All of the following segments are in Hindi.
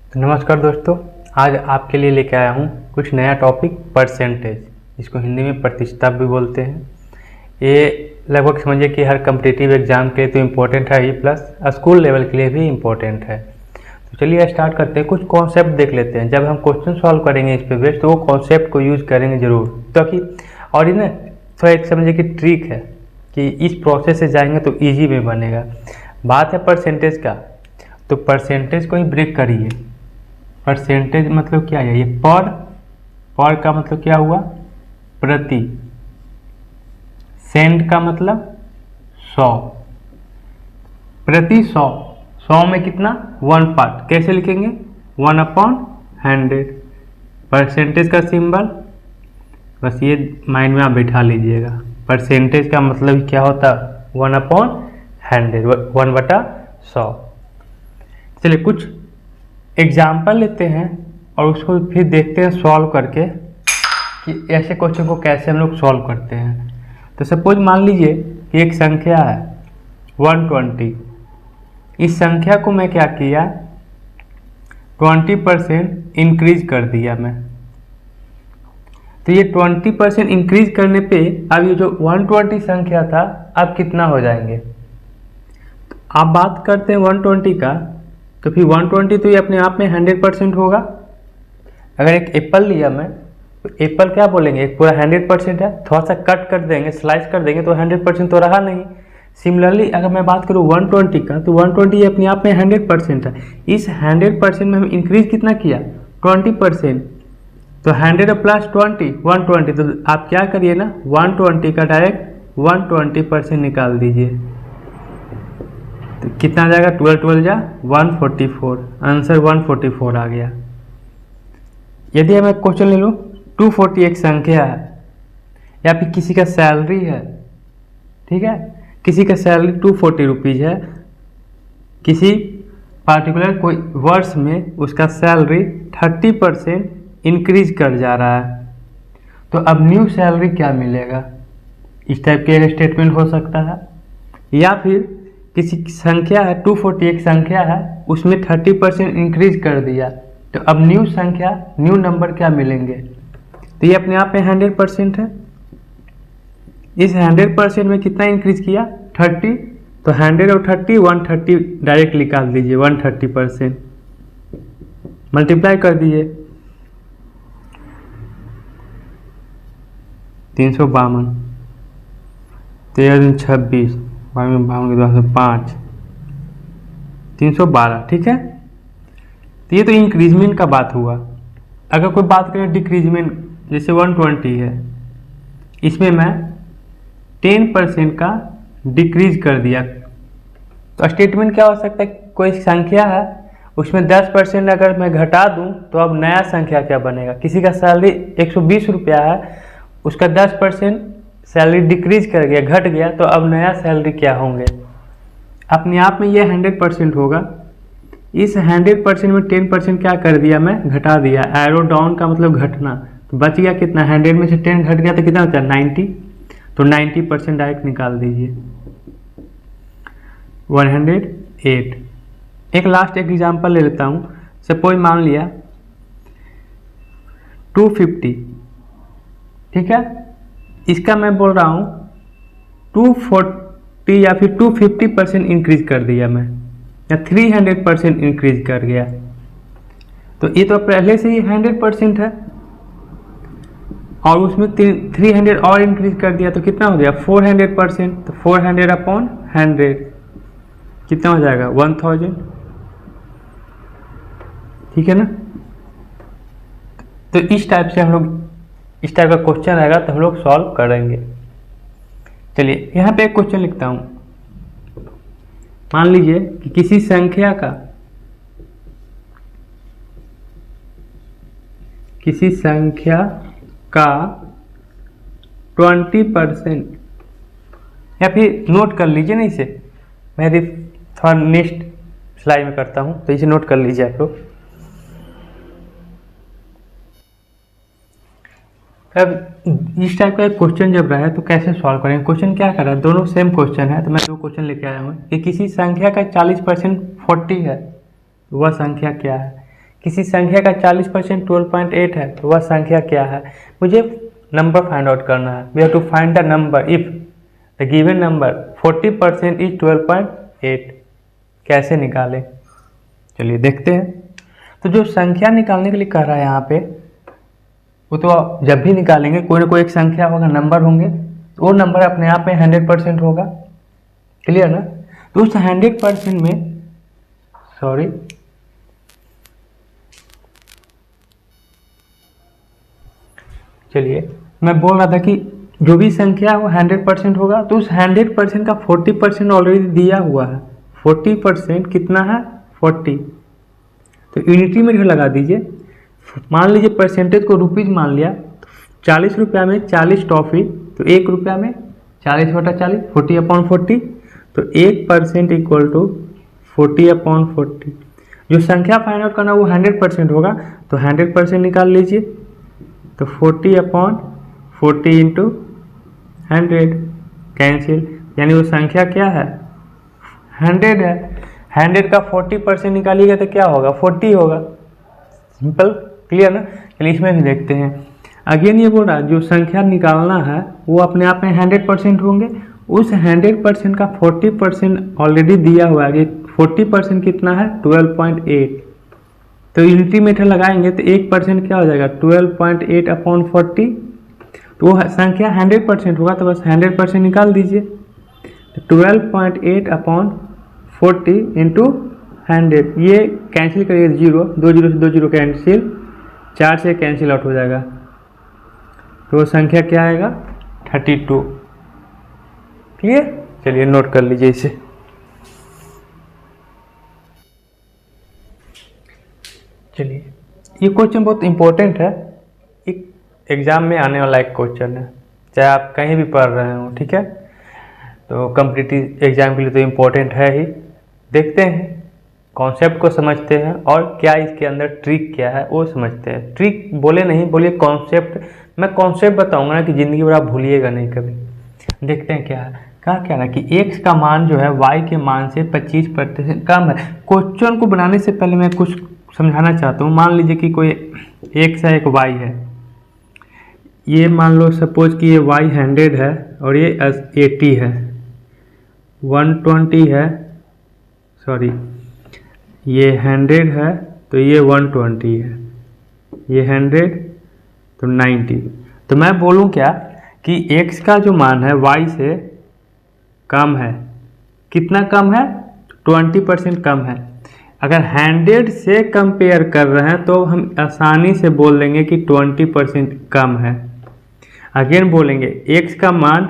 तो नमस्कार दोस्तों, आज आपके लिए लेके आया हूँ कुछ नया टॉपिक परसेंटेज, जिसको हिंदी में प्रतिशत भी बोलते हैं। ये लगभग समझिए कि हर कम्पिटिटिव एग्जाम के लिए तो इम्पोर्टेंट है ही, प्लस स्कूल लेवल के लिए भी इम्पोर्टेंट है। तो चलिए स्टार्ट करते हैं। कुछ कॉन्सेप्ट देख लेते हैं। जब हम क्वेश्चन सॉल्व करेंगे इस पे बेस्ड, तो वो कॉन्सेप्ट को यूज़ करेंगे ज़रूर, ताकि और ना थोड़ा एक समझिए कि ट्रिक है कि इस प्रोसेस से जाएंगे तो ईजी में बनेगा। बात है परसेंटेज का, तो परसेंटेज को ही ब्रेक करिए। परसेंटेज मतलब क्या है? ये पर का मतलब क्या हुआ? प्रति। सेंट का मतलब 100। प्रति 100, 100 में कितना? 1 पार्ट। कैसे लिखेंगे? 1/100। परसेंटेज का सिंबल बस ये माइंड में आप बैठा लीजिएगा। परसेंटेज का मतलब क्या होता है? 1/100, 1/100। चलिए कुछ एग्जाम्पल लेते हैं और उसको फिर देखते हैं सॉल्व करके कि ऐसे क्वेश्चन को कैसे हम लोग सॉल्व करते हैं। तो सपोज मान लीजिए कि एक संख्या है 120। इस संख्या को मैं क्या किया? 20% इंक्रीज कर दिया मैं। तो ये 20% इंक्रीज करने पे अब ये जो 120 संख्या था अब कितना हो जाएंगे? तो आप बात करते हैं 120 का, तो फिर 120 तो ये अपने आप में 100% होगा। अगर एक एप्पल लिया मैं, तो एप्पल क्या बोलेंगे? एक पूरा 100% है। थोड़ा सा कट कर देंगे, स्लाइस कर देंगे तो 100% तो रहा नहीं। सिमिलरली अगर मैं बात करूँ 120 का, तो 120 ये अपने आप में 100% है। इस 100% में हम इंक्रीज कितना किया? 20%। तो 100 प्लस 20, 120। तो आप क्या करिए ना, 120 का डायरेक्ट 120% निकाल दीजिए। तो कितना आ जाएगा? 12 जा 144। आंसर 144 आ गया। यदि हम एक क्वेश्चन ले लूँ, 240 एक संख्या है, या फिर किसी का सैलरी है, ठीक है, किसी का सैलरी 240 रुपीज़ है। किसी पार्टिकुलर कोई वर्ष में उसका सैलरी 30% इंक्रीज कर जा रहा है। तो अब न्यू सैलरी क्या मिलेगा? इस टाइप के एक स्टेटमेंट हो सकता है। या फिर किसी संख्या है 240 एक संख्या है, उसमें 30% इंक्रीज कर दिया, तो अब न्यू संख्या, न्यू नंबर क्या मिलेंगे? तो ये अपने आप में 100% है। इस 100% में कितना इंक्रीज किया? 30। तो 100 और 30, 130 डायरेक्ट निकाल दीजिए। 130% मल्टीप्लाई कर दीजिए। 352, 13 26, 52 के 205, 312, ठीक है। तो ये तो इंक्रीजमेंट का बात हुआ। अगर कोई बात करें डिक्रीजमेंट, जैसे 120 है, इसमें मैं 10% का डिक्रीज कर दिया, तो स्टेटमेंट क्या हो सकता है? कोई संख्या है, उसमें 10% अगर मैं घटा दूं, तो अब नया संख्या क्या बनेगा? किसी का सैलरी 120 रुपया है, उसका 10% सैलरी डिक्रीज कर गया, घट गया, तो अब नया सैलरी क्या होंगे? अपने आप में ये 100% होगा। इस 100% में 10% क्या कर दिया मैं? घटा दिया। एरो डाउन का मतलब घटना। तो बच गया कितना? 100 में से 10 घट गया तो कितना होता है? 90। तो 90% डायरेक्ट निकाल दीजिए। 108। एक लास्ट एग्जाम्पल ले लेता हूँ। सपोज मान लिया 250, ठीक है, इसका मैं बोल रहा हूँ 240 या फिर 250% इंक्रीज कर दिया मैं, या 300% इंक्रीज कर गया। तो ये तो पहले से ही 100% है, और उसमें 300 और इंक्रीज कर दिया तो कितना हो गया? 400%। तो 400/100 कितना हो जाएगा? 1000, ठीक है ना। तो इस टाइप से हम लोग, इस टाइप का क्वेश्चन रहेगा तो हम लोग सॉल्व करेंगे। चलिए यहाँ पे एक क्वेश्चन लिखता हूँ। मान लीजिए कि किसी संख्या का 20%, या फिर नोट कर लीजिए ना इसे, मैं यदि थोड़ा नेक्स्ट स्लाइड में करता हूँ तो इसे नोट कर लीजिए आप लोग। अब इस टाइप का एक क्वेश्चन जब रहा है तो कैसे सॉल्व करेंगे? क्वेश्चन क्या कर रहा है? दोनों सेम क्वेश्चन है, तो मैं दो क्वेश्चन लेके आया हूँ कि किसी संख्या का 40% 40 है, तो वह संख्या क्या है? किसी संख्या का 40% 12.8 है तो वह संख्या क्या है, मुझे नंबर फाइंड आउट करना है। We have to find the number if the given number 40% is 12.8। कैसे निकालें, चलिए देखते हैं। तो जो संख्या निकालने के लिए कह रहा है यहाँ पे, वो तो जब भी निकालेंगे कोई ना कोई एक संख्या होगा, नंबर होंगे, तो वो नंबर अपने आप में 100% होगा। क्लियर ना। तो उस 100% में चलिए मैं बोल रहा था कि जो भी संख्या है वो 100% होगा, तो उस 100% का 40% ऑलरेडी दिया हुआ है। 40% कितना है, 40। तो यूनिटी में लगा दीजिए। मान लीजिए परसेंटेज को रुपीज़ मान लिया, 40 रुपया में 40 टॉफी, तो 1 रुपया में 40/40, 40/40। तो 1% इक्वल टू 40/40। जो संख्या फाइंड आउट करना वो 100% होगा, तो 100% निकाल लीजिए। तो 40/40 इंटू 100 कैंसिल, यानी वो संख्या क्या है, 100 है। 100 का 40% निकालिएगा तो क्या होगा, 40 होगा। सिंपल, क्लियर ना। चलिए इसमें भी देखते हैं। अगेन ये बोल रहा है जो संख्या निकालना है वो अपने आप में 100% होंगे। उस 100% का 40% ऑलरेडी दिया हुआ है। 40% कितना है, 12.8। तो यूनिटी मेथड लगाएंगे तो 1% क्या हो जाएगा, 12.8/40। तो वो संख्या 100% होगा, तो बस 100% निकाल दीजिए। 12.8/40 इंटू 100, ये कैंसिल करिए, 0, 2 0 से 2 0 कैंसिल, 4 से कैंसिल आउट हो जाएगा। तो संख्या क्या आएगा, 32। क्लियर। चलिए नोट कर लीजिए इसे। चलिए ये क्वेश्चन बहुत इंपॉर्टेंट है, एक एग्ज़ाम में आने वाला एक क्वेश्चन है, चाहे आप कहीं भी पढ़ रहे हो। ठीक है, तो कॉम्पिटिटिव एग्ज़ाम के लिए तो इम्पोर्टेंट है ही। देखते हैं, कॉन्सेप्ट को समझते हैं और क्या इसके अंदर ट्रिक क्या है वो समझते हैं। ट्रिक बोले नहीं, बोलिए कॉन्सेप्ट। मैं कॉन्सेप्ट बताऊंगा ना कि ज़िंदगी भर आप भूलिएगा नहीं कभी। देखते हैं क्या है। कहा क्या ना कि x का मान जो है y के मान से 25% कम है। क्वेश्चन को बनाने से पहले मैं कुछ समझाना चाहता हूँ। मान लीजिए कि कोई x है, एक y है। ये मान लो सपोज कि ये y 100 है और ये 80 है, 120 है, सॉरी ये 100 है तो ये 120 है, ये 100 तो 90। तो मैं बोलूँ क्या कि x का जो मान है y से कम है। कितना कम है, 20% कम है। अगर 100 से कंपेयर कर रहे हैं तो हम आसानी से बोल देंगे कि 20% कम है। अगेन बोलेंगे x का मान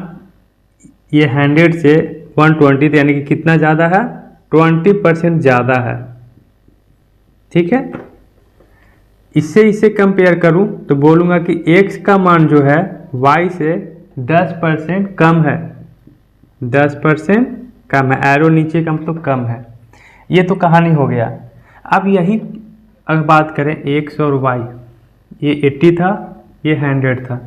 ये 100 से 120 यानी कि कितना ज़्यादा है, 20% ज़्यादा है। ठीक है, इससे कंपेयर करूं तो बोलूँगा कि x का मान जो है y से 10% कम है, 10% कम है। एरो नीचे का मतलब कम है। ये तो कहानी हो गया। अब यही अगर बात करें x और y, ये 80 था, ये 100 था।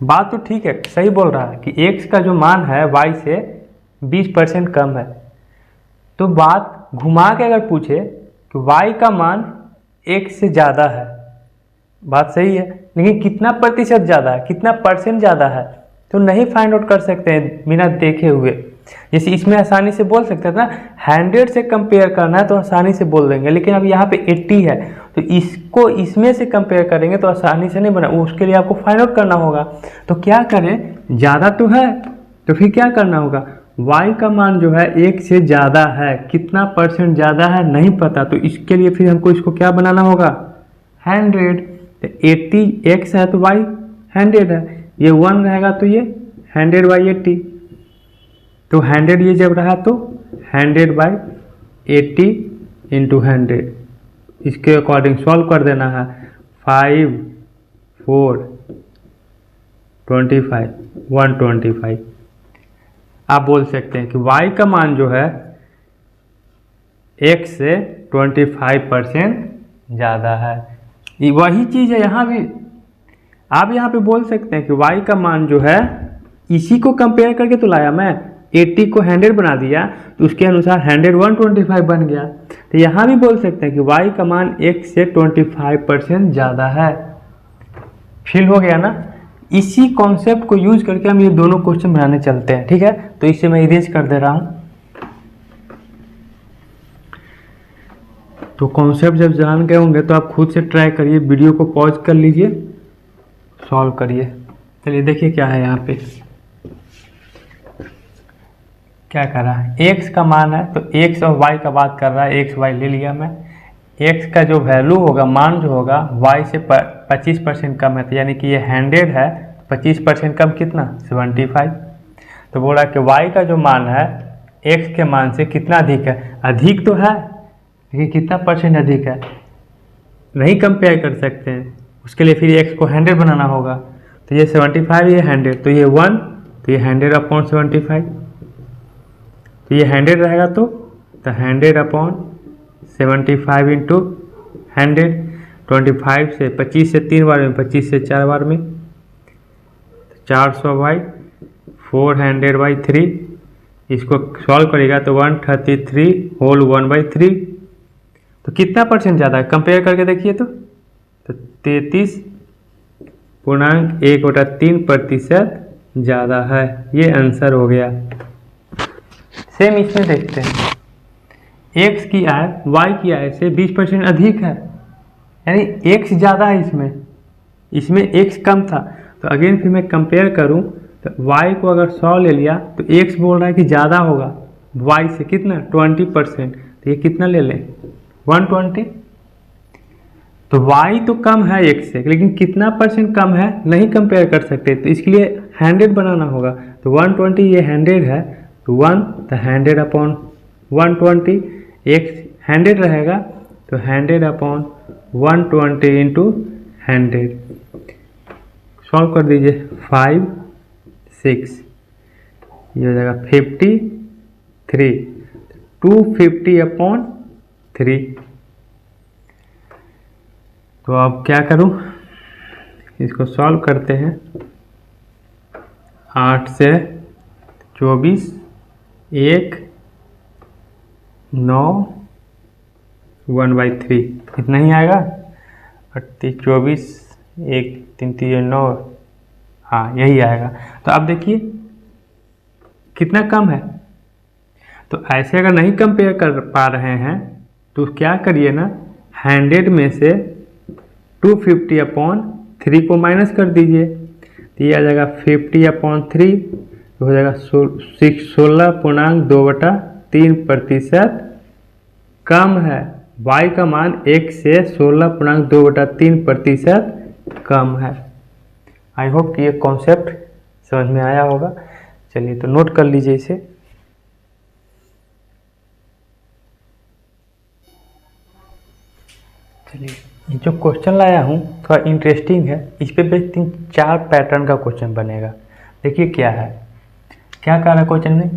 बात तो ठीक है, सही बोल रहा है कि x का जो मान है y से 20% कम है। तो बात घुमा के अगर पूछे कि y का मान x से ज़्यादा है, बात सही है, लेकिन कितना प्रतिशत ज़्यादा है, कितना परसेंट ज़्यादा है, तो नहीं फाइंड आउट कर सकते हैं बिना देखे हुए। जैसे इसमें आसानी से बोल सकते थे ना, 100 से कंपेयर करना है तो आसानी से बोल देंगे, लेकिन अब यहाँ पे 80 है तो इसको इसमें से कंपेयर करेंगे तो आसानी से नहीं बना, उसके लिए आपको फाइंड आउट करना होगा। तो क्या करें, ज़्यादा तो है तो फिर क्या करना होगा, y का मान जो है 1 से ज़्यादा है, कितना परसेंट ज़्यादा है नहीं पता, तो इसके लिए फिर हमको इसको क्या बनाना होगा, 100। तो 80x है तो y 100 है, ये 1 रहेगा तो ये 100/80। तो 100 ये जब रहा तो 100/80 इंटू 100, इसके अकॉर्डिंग सॉल्व कर देना है। 5 4 25 125। आप बोल सकते हैं कि y का मान जो है x से 25% ज़्यादा है। वही चीज़ है यहाँ भी, आप यहाँ पे बोल सकते हैं कि y का मान जो है, इसी को कंपेयर करके तो लाया मैं, 80 को 100 बना दिया तो उसके अनुसार 100 125 बन गया। तो यहाँ भी बोल सकते हैं कि y का मान x से 25% ज़्यादा है। फील हो गया ना। इसी कॉन्सेप्ट को यूज करके हम ये दोनों क्वेश्चन बनाने चलते हैं, ठीक है। तो इसे मैं इरेज कर दे रहा हूँ। तो कॉन्सेप्ट जब जान गए होंगे तो आप खुद से ट्राई करिए, वीडियो को पॉज कर लीजिए, सॉल्व करिए। चलिए देखिए क्या है यहाँ पे, क्या कर रहा है, x का मान है तो x और y का बात कर रहा है, x y ले लिया मैं। x का जो वैल्यू होगा, मान जो होगा y से 25% कम है, तो यानी कि ये 100 है, 25% कम कितना 75। तो बोल रहा है कि y का जो मान है x के मान से कितना अधिक है, अधिक तो है लेकिन कितना परसेंट अधिक है नहीं कंपेयर कर सकते हैं, उसके लिए फिर x को 100 बनाना होगा। तो ये 75, ये 100, तो ये 1, तो ये 100/75, तो ये 100 रहेगा तो 100/75 इंटू 100, 25 से 25 से 3 बार में, 25 से 4 बार में, 400/400/3, इसको सॉल्व करेगा तो 133 होल 1/3। तो कितना परसेंट ज़्यादा है कंपेयर करके देखिए तो 33.1/3% ज़्यादा है। ये आंसर हो गया। सेम इसमें देखते हैं, x की आय y की आय से 20% अधिक है, यानी x ज़्यादा है इसमें x कम था। तो अगेन फिर मैं कंपेयर करूं तो y को अगर 100 ले लिया तो x बोल रहा है कि ज़्यादा होगा y से, कितना 20%, तो ये कितना ले लें 120। तो y तो कम है x से, लेकिन कितना परसेंट कम है नहीं कंपेयर कर सकते, तो इसके लिए 100 बनाना होगा। तो 120 ये 100 है तो 1, तो 100/120, x 100 रहेगा तो 100/120 इंटू 100, सॉल्व कर दीजिए 5 6, ये हो जाएगा 53, 250/3। तो अब क्या करूं, इसको सॉल्व करते हैं। 8 से 24, 1 9 1/3 इतना ही आएगा। 38 24 1 3 3 9, हाँ यही आएगा। तो अब देखिए कितना कम है। तो ऐसे अगर नहीं कंपेयर कर पा रहे हैं तो क्या करिए ना, 100 में से 250/3 को माइनस कर दीजिए, तो ये आ जाएगा 50/3, तो हो जाएगा 16.2/3% कम है। y का मान x से 16.2/3% कम है। आई होप कि ये कॉन्सेप्ट समझ में आया होगा। चलिए तो नोट कर लीजिए इसे। चलिए जो क्वेश्चन लाया हूँ थोड़ा इंटरेस्टिंग है, इस पे बेस 3-4 पैटर्न का क्वेश्चन बनेगा। देखिए क्या है, क्या कह रहा है क्वेश्चन में।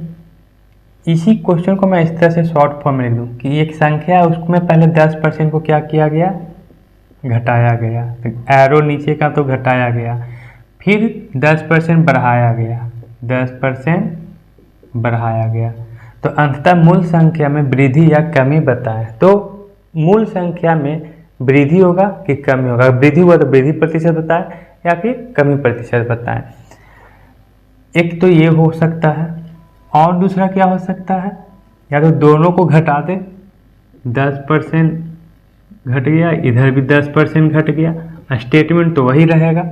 इसी क्वेश्चन को मैं इस तरह से शॉर्ट फॉर्म में लिख दूँ कि एक संख्या है, उसमें पहले 10% को क्या किया गया, घटाया गया, तो एरो नीचे का तो घटाया गया, फिर 10% बढ़ाया गया, 10% बढ़ाया गया, तो अंततः मूल संख्या में वृद्धि या कमी बताएं। तो मूल संख्या में वृद्धि होगा कि कमी होगा, वृद्धि हुआ तो वृद्धि प्रतिशत बताएं या फिर कमी प्रतिशत बताएं। एक तो ये हो सकता है, और दूसरा क्या हो सकता है, या तो दोनों को घटा दे, 10% घट गया, इधर भी 10% घट गया, स्टेटमेंट तो वही रहेगा।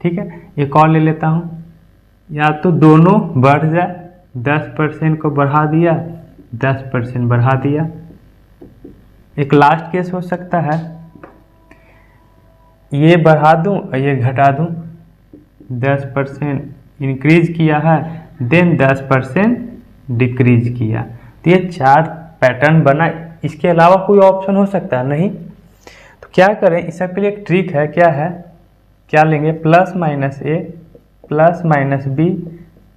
ठीक है, एक और ले लेता हूँ, या तो दोनों बढ़ जाए, 10% को बढ़ा दिया, 10% बढ़ा दिया। एक लास्ट केस हो सकता है, ये बढ़ा दूं और ये घटा दूं, 10% इंक्रीज किया है, देन 10% डिक्रीज किया। तो ये 4 पैटर्न बना। इसके अलावा कोई ऑप्शन हो सकता है नहीं। तो क्या करें, इस सब के लिए एक ट्रिक है। क्या है, क्या लेंगे, plus minus a plus minus b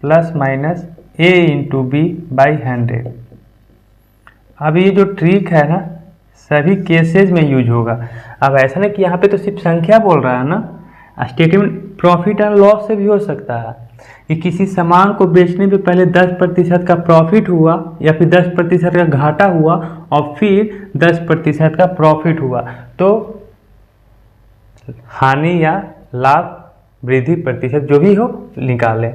plus minus a into b by 100। अब ये जो ट्रिक है ना, सभी केसेस में यूज होगा। अब ऐसा नहीं कि यहाँ पे तो सिर्फ संख्या बोल रहा है ना, स्टेटमेंट प्रॉफिट एंड लॉस से भी हो सकता है। कि किसी सामान को बेचने पे पहले 10% का प्रॉफिट हुआ या फिर 10% का घाटा हुआ और फिर 10% का प्रॉफिट हुआ, तो हानि या लाभ वृद्धि प्रतिशत जो भी हो निकालें।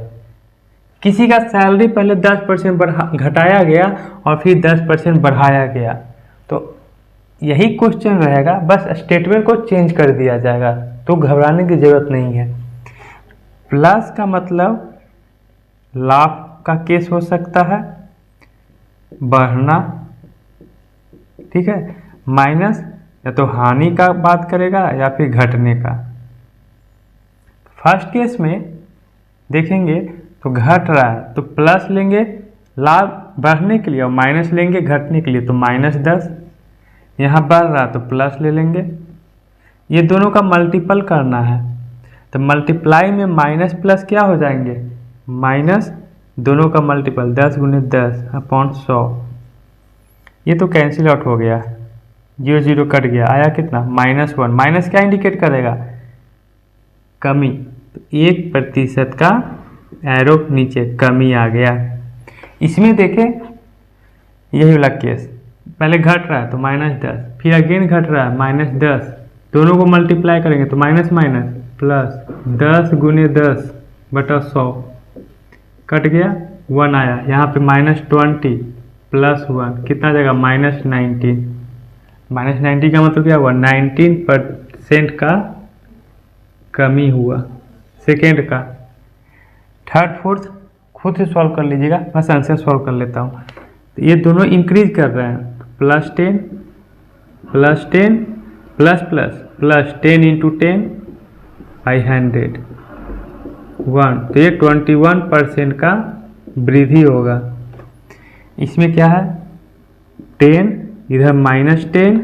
किसी का सैलरी पहले 10% घटाया गया और फिर 10% बढ़ाया गया, तो यही क्वेश्चन रहेगा, बस स्टेटमेंट को चेंज कर दिया जाएगा, तो घबराने की ज़रूरत नहीं है। प्लस का मतलब लाभ का केस हो सकता है, बढ़ना, ठीक है। माइनस या तो हानि का बात करेगा या फिर घटने का। फर्स्ट केस में देखेंगे तो घट रहा है तो प्लस लेंगे लाभ बढ़ने के लिए और माइनस लेंगे घटने के लिए, तो -10। यहाँ बढ़ रहा है तो प्लस ले लेंगे। ये दोनों का मल्टीपल करना है तो मल्टीप्लाई में माइनस प्लस क्या हो जाएंगे, माइनस, दोनों का मल्टीपल 10 × 10/100। ये तो कैंसिल आउट हो गया, 0 0 कट गया, आया कितना, -1। माइनस क्या इंडिकेट करेगा, कमी, तो 1% का एरो नीचे कमी आ गया। इसमें देखें यही वाला केस, पहले घट रहा है तो -10, फिर अगेन घट रहा है -10, दोनों को मल्टीप्लाई करेंगे तो माइनस माइनस प्लस 10 × 10/100 कट गया, 1 आया, यहाँ पे -20 + 1 कितना जाएगा, -19। -19 का मतलब क्या हुआ, 19% का कमी हुआ सेकेंड का। थर्ड फोर्थ खुद से सॉल्व कर लीजिएगा, मैं आंसर सॉल्व कर लेता हूँ। तो ये दोनों इंक्रीज कर रहे हैं, +10 + 10 ++ 10 × 10 100 1, तो ये 21% का वृद्धि होगा। इसमें क्या है, 10 इधर -10,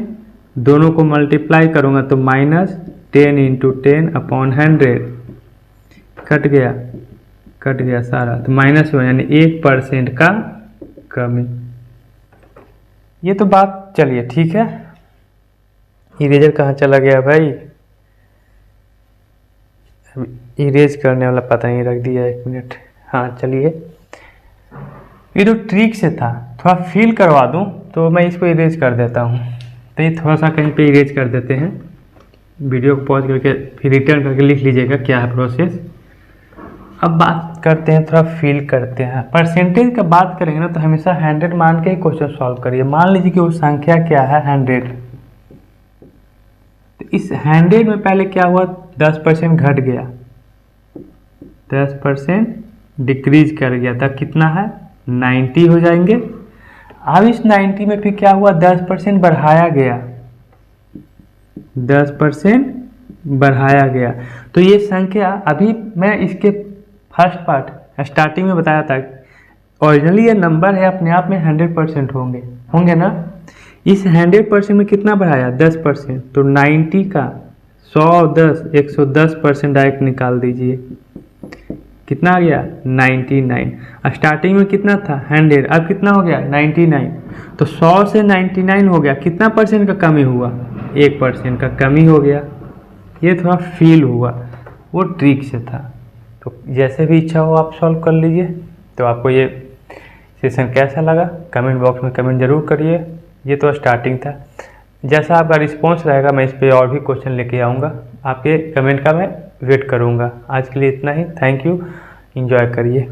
दोनों को मल्टीप्लाई करूँगा तो -10 × 10/100 कट गया सारा, तो -1 यानी 1% का कमी। ये तो बात चलिए ठीक है। इरेजर कहाँ चला गया भाई, इरेज करने वाला पता नहीं रख दिया, 1 मिनट। हाँ चलिए, ये जो ट्रिक से था थोड़ा फील करवा दूं तो मैं इसको इरेज कर देता हूँ। तो ये थोड़ा सा कहीं पे इरेज कर देते हैं, वीडियो को पॉज करके फिर रिटर्न करके लिख लीजिएगा क्या है प्रोसेस। अब बात करते हैं, थोड़ा फील करते हैं। परसेंटेज का बात करेंगे ना तो हमेशा 100 मान के ही क्वेश्चन सॉल्व करिए। मान लीजिए कि वो संख्या क्या है 100, तो इस 100 में पहले क्या हुआ, 10% घट गया, 10% डिक्रीज कर गया था, कितना है 90 हो जाएंगे। अब इस 90 में फिर क्या हुआ, 10% बढ़ाया गया, 10% बढ़ाया गया। तो ये संख्या, अभी मैं इसके फर्स्ट पार्ट स्टार्टिंग में बताया था, ओरिजिनली ये नंबर है अपने आप में 100% होंगे ना। इस 100% में कितना बढ़ाया, 10%, तो 90 का 110 110% डायरेक्ट निकाल दीजिए, कितना आ गया 99। स्टार्टिंग में कितना था 100, अब कितना हो गया 99, तो 100 से 99 हो गया, कितना % का कमी हुआ, 1% का कमी हो गया। ये थोड़ा फील हुआ, वो ट्रिक से था। तो जैसे भी इच्छा हो आप सॉल्व कर लीजिए। तो आपको ये सेशन कैसा लगा कमेंट बॉक्स में कमेंट जरूर करिए। ये तो स्टार्टिंग था, जैसा आपका रिस्पॉन्स रहेगा मैं इस पर और भी क्वेश्चन लेके आऊँगा, आपके कमेंट का मैं वेट करूँगा। आज के लिए इतना ही, थैंक यू, एंजॉय करिए।